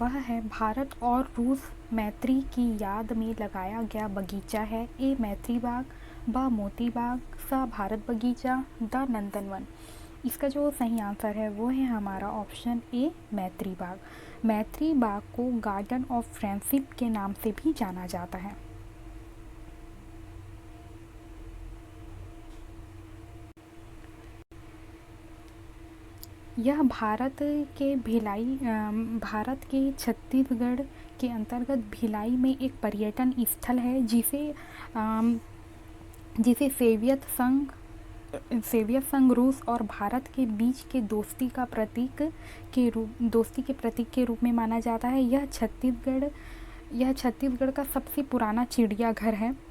वह है भारत और रूस मैत्री की याद में लगाया गया बगीचा है। ए मैत्री बाग, ब मोती बाग, स भारत बगीचा, द नंदनवन। इसका जो सही आंसर है वो है हमारा ऑप्शन ए मैत्री बाग। मैत्री बाग को गार्डन ऑफ फ्रेंडशिप के नाम से भी जाना जाता है। यह भारत के छत्तीसगढ़ के अंतर्गत भिलाई में एक पर्यटन स्थल है जिसे सोवियत संघ रूस और भारत के बीच के दोस्ती के प्रतीक के रूप में माना जाता है। यह छत्तीसगढ़ का सबसे पुराना चिड़ियाघर है।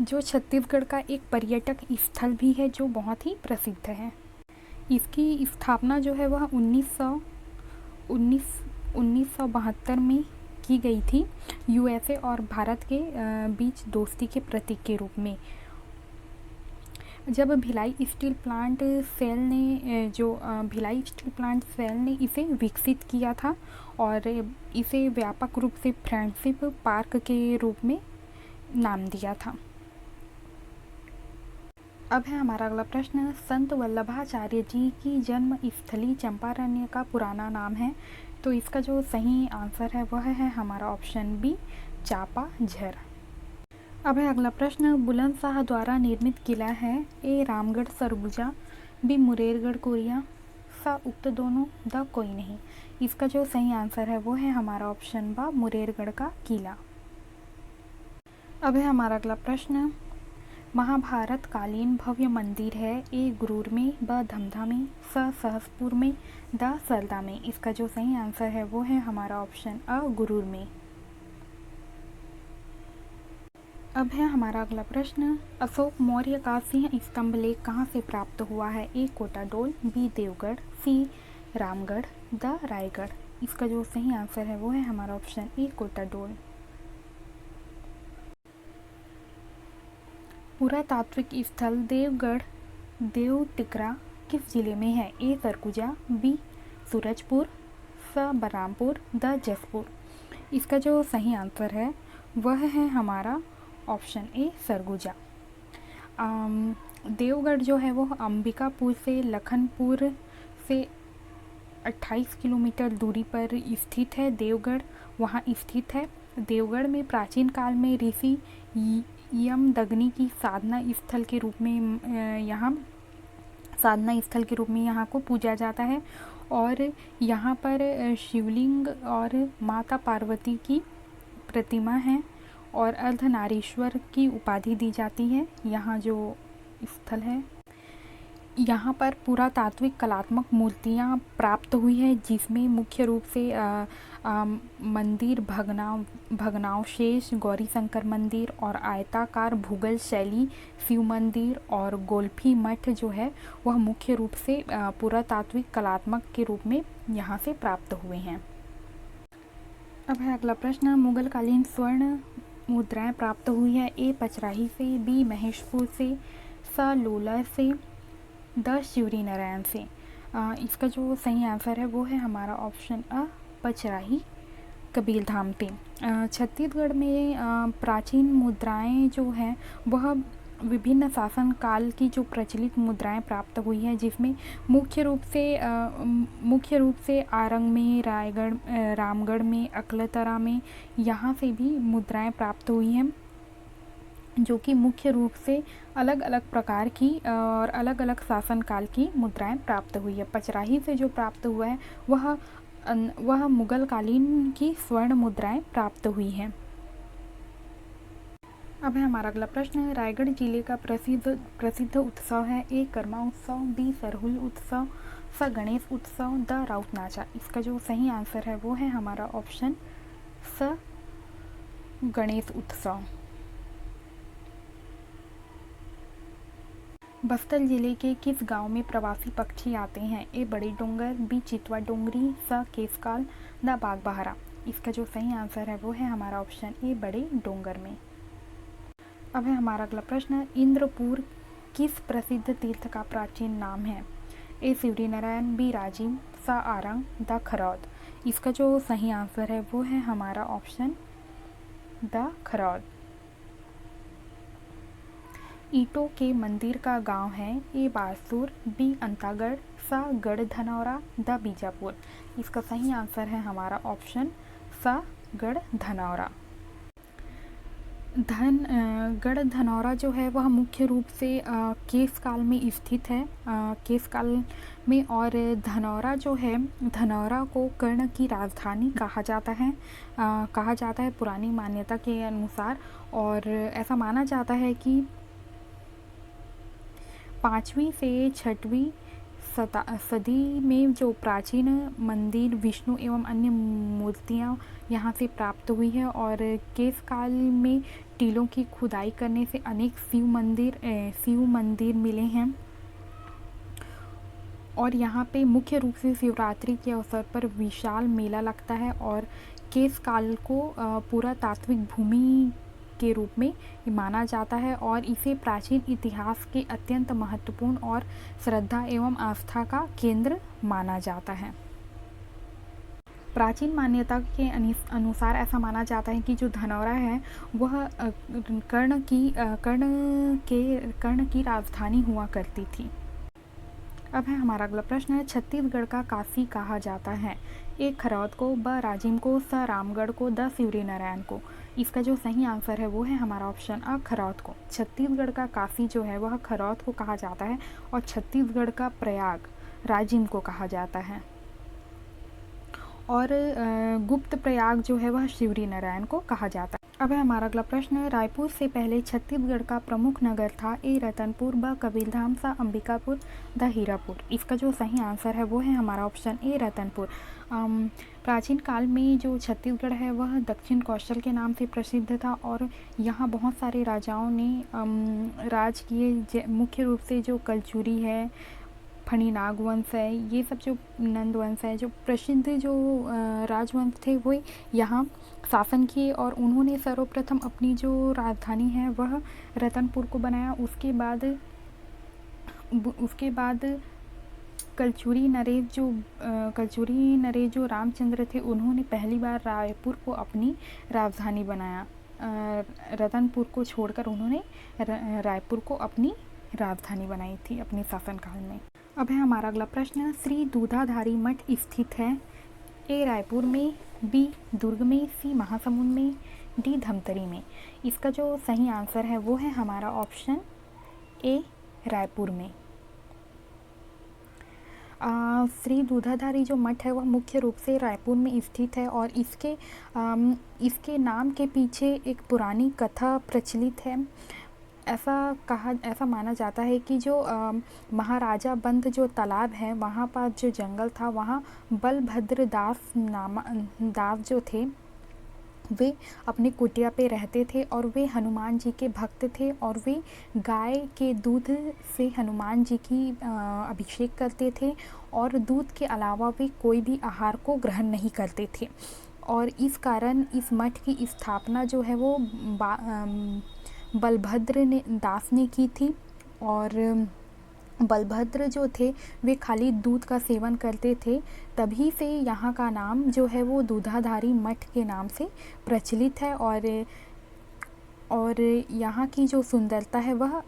जो छत्तीसगढ़ का एक पर्यटक स्थल भी है जो बहुत ही प्रसिद्ध है। इसकी स्थापना जो है वह 1972 में की गई थी, यूएसए और भारत के बीच दोस्ती के प्रतीक के रूप में। जब भिलाई स्टील प्लांट सेल ने इसे विकसित किया था और इसे व्यापक रूप से फ्रेंडशिप पार्क के रूप में नाम दिया था। अब है हमारा अगला प्रश्न, संत वल्लभाचार्य जी की जन्म स्थली चंपारण्य का पुराना नाम है। तो इसका जो सही आंसर है वह है हमारा ऑप्शन बी चापाझर। अब है अगला प्रश्न, बुलंदशाह द्वारा निर्मित किला है। ए रामगढ़ सरगुजा, बी मुरेरगढ़ कोरिया, सा उक्त दोनों, द कोई नहीं। इसका जो सही आंसर है वो है हमारा ऑप्शन बा मुरेरगढ़ का किला। अब है हमारा अगला प्रश्न, महाभारत कालीन भव्य मंदिर है। ए गुरूर में, ब धमधा में, स सहसपुर में, द सरदा में। इसका जो सही आंसर है वो है हमारा ऑप्शन अ गुरूर में। अब है हमारा अगला प्रश्न, अशोक मौर्य का सिंह स्तंभ लेख कहाँ से प्राप्त हुआ है। A Kotadol, B Deogarh, C Ramgarh, D Raigarh. इसका जो सही आंसर है वो है हमारा ऑप्शन ए कोटाडोल। पुरातात्विक स्थल देवगढ़ देव टिकरा किस जिले में है। ए सरगुजा, बी सूरजपुर, स बलरामपुर, द जसपुर। इसका जो सही आंसर है वह है हमारा ऑप्शन ए सरगुजा। देवगढ़ जो है वो अंबिकापुर से लखनपुर से 28 किलोमीटर दूरी पर स्थित है। देवगढ़ वहाँ स्थित है। देवगढ़ में प्राचीन काल में ऋषि यमदग्नि की साधना स्थल के रूप में यहाँ को पूजा जाता है और यहाँ पर शिवलिंग और माता पार्वती की प्रतिमा है और अर्धनारीश्वर की उपाधि दी जाती है। यहाँ जो स्थल है यहाँ पर पुरातात्विक कलात्मक मूर्तियाँ प्राप्त हुई है जिसमें मुख्य रूप से मंदिर भग्नावशेष, गौरी शंकर मंदिर और आयताकार भूगोल शैली शिव मंदिर और गोल्फी मठ जो है वह मुख्य रूप से पुरातात्विक कलात्मक के रूप में यहाँ से प्राप्त हुए हैं। अब है अगला प्रश्न, मुगल कालीन स्वर्ण मुद्राएं प्राप्त हुई है। ए पचराही से, बी महेशपुर से, स लोलर से, द शिवरी नारायण से। इसका जो सही आंसर है वो है हमारा ऑप्शन अ पचराही कबीरधाम से। छत्तीसगढ़ में प्राचीन मुद्राएं जो हैं वह विभिन्न शासन काल की जो प्रचलित मुद्राएं प्राप्त हुई है जिसमें मुख्य रूप से आरंग में, रामगढ़ में, अकलतरा में यहाँ से भी मुद्राएं प्राप्त हुई हैं जो कि मुख्य रूप से अलग अलग प्रकार की और अलग अलग शासन काल की मुद्राएं प्राप्त हुई है। पचराही से जो प्राप्त हुआ है वह मुगल कालीन की स्वर्ण मुद्राएं प्राप्त हुई हैं। अब है हमारा अगला प्रश्न, रायगढ़ जिले का प्रसिद्ध उत्सव है। ए कर्मा उत्सव, बी सरहुल उत्सव, स गणेश उत्सव, द राउत नाचा। इसका जो सही आंसर है वो है हमारा ऑप्शन स गणेश उत्सव। बस्तर जिले के किस गांव में प्रवासी पक्षी आते हैं। ए बड़े डोंगर, बी चितवा डोंगरी, स केसकाल, द बागबहारा। इसका जो सही आंसर है वो है हमारा ऑप्शन ए बड़े डोंगर में। अब है हमारा अगला प्रश्न, इंद्रपुर किस प्रसिद्ध तीर्थ का प्राचीन नाम है। ए सिवरी नारायण, बी राजिम, सा आरंग, द खरौद। इसका जो सही आंसर है वो है हमारा ऑप्शन द खरौद। ईंटों के मंदिर का गांव है, ए बारसूर, बी अंतागढ़, सा गढ़ धनौरा, द बीजापुर। इसका सही आंसर है हमारा ऑप्शन सा गढ़ धनौरा। गढ़ धनौरा जो है वह मुख्य रूप से केस काल में स्थित है, केस काल में। और धनौरा जो है, धनौरा को कर्ण की राजधानी कहा जाता है पुरानी मान्यता के अनुसार। और ऐसा माना जाता है कि 5वीं से 6वीं सदी में जो प्राचीन मंदिर, विष्णु एवं अन्य मूर्तियाँ यहाँ से प्राप्त हुई है। और केस काल में टीलों की खुदाई करने से अनेक शिव मंदिर मिले हैं। और यहाँ पे मुख्य रूप से शिवरात्रि के अवसर पर विशाल मेला लगता है। और केस काल को पुरातात्विक भूमि के रूप में माना जाता है और इसे प्राचीन इतिहास के अत्यंत महत्वपूर्ण और श्रद्धा एवं आस्था का केंद्र माना जाता है। प्राचीन मान्यता के अनुसार ऐसा माना जाता है कि जो धनौरा है वह कर्ण की राजधानी हुआ करती थी। अब है हमारा अगला प्रश्न है, छत्तीसगढ़ का काशी कहा जाता है, ए खरौद को, ब राजिम को, स रामगढ़ को, द सिवरी नारायण को। इसका जो सही आंसर है वो है हमारा ऑप्शन अ खरौद को। छत्तीसगढ़ का काशी जो है वह खरौद को कहा जाता है और छत्तीसगढ़ का प्रयाग राजिम को कहा जाता है। और गुप्त प्रयाग जो है वह सिवरी नारायण को कहा जाता है। अब है हमारा अगला प्रश्न, रायपुर से पहले छत्तीसगढ़ का प्रमुख नगर था, ए रतनपुर, ब कबीरधाम, सा अंबिकापुर, द हीरापुर। इसका जो सही आंसर है वो है हमारा ऑप्शन ए रतनपुर। प्राचीन काल में जो छत्तीसगढ़ है वह दक्षिण कौशल के नाम से प्रसिद्ध था और यहाँ बहुत सारे राजाओं ने राज किए। मुख्य रूप से जो कलचुरी है, फणी नाग वंश है, ये सब जो नंद वंश है, जो प्रसिद्ध जो राजवंश थे वो यहाँ शासन किए। और उन्होंने सर्वप्रथम अपनी जो राजधानी है वह रतनपुर को बनाया। उसके बाद कलचुरी नरेश जो रामचंद्र थे उन्होंने पहली बार रायपुर को अपनी राजधानी बनाया। रतनपुर को छोड़कर उन्होंने रायपुर को अपनी राजधानी बनाई थी अपने शासनकाल में। अब है हमारा अगला प्रश्न, श्री दूधाधारी मठ स्थित है, ए रायपुर में, बी दुर्ग में, सी महासमुंद में, डी धमतरी में। इसका जो सही आंसर है वो है हमारा ऑप्शन ए रायपुर में। श्री दूधाधारी जो मठ है वह मुख्य रूप से रायपुर में स्थित है और इसके नाम के पीछे एक पुरानी कथा प्रचलित है। ऐसा माना जाता है कि जो महाराजा बंद जो तालाब है वहाँ पर जो जंगल था वहाँ बलभद्र दास जो थे वे अपनी कुटिया पे रहते थे और वे हनुमान जी के भक्त थे और वे गाय के दूध से हनुमान जी की अभिषेक करते थे और दूध के अलावा वे कोई भी आहार को ग्रहण नहीं करते थे। और इस कारण इस मठ की स्थापना जो है वो बलभद्र दास ने की थी। और बलभद्र जो थे वे खाली दूध का सेवन करते थे, तभी से यहाँ का नाम जो है वो दूधाधारी मठ के नाम से प्रचलित है। और यहाँ की जो सुंदरता है वह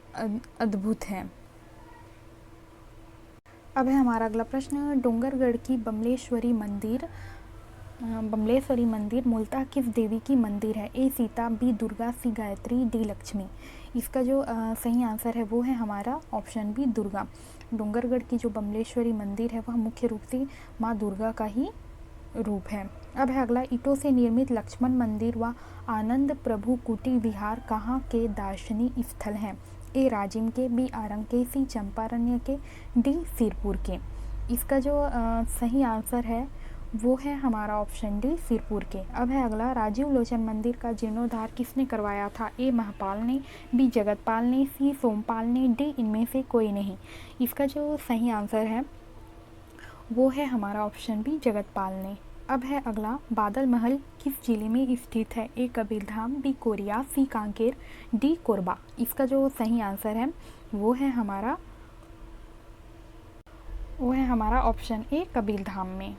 अद्भुत है। अब है हमारा अगला प्रश्न, डोंगरगढ़ की बमलेश्वरी मंदिर मूलतः किस देवी की मंदिर है, ए सीता, बी दुर्गा, सी गायत्री, डी लक्ष्मी। इसका जो सही आंसर है वो है हमारा ऑप्शन बी दुर्गा। डोंगरगढ़ की जो बमलेश्वरी मंदिर है वह मुख्य रूप से माँ दुर्गा का ही रूप है। अब है अगला, ईंटों से निर्मित लक्ष्मण मंदिर व आनंद प्रभु कुटी विहार कहाँ के दार्शनिक स्थल हैं, ए राजिम के, बी आरंग के, सी चंपारण्य के, डी सिरपुर के। इसका जो सही आंसर है वो है हमारा ऑप्शन डी सिरपुर के। अब है अगला, राजीव लोचन मंदिर का जीर्णोद्धार किसने करवाया था, ए महपाल ने, बी जगतपाल ने, सी सोमपाल ने, डी इनमें से कोई नहीं। इसका जो सही आंसर है वो है हमारा ऑप्शन बी जगतपाल ने। अब है अगला, बादल महल किस जिले में स्थित है, ए कबीरधाम, बी कोरिया, सी कांकेर, डी कोरबा। इसका जो सही आंसर है वो है हमारा वो है हमारा ऑप्शन ए, कबीरधाम में।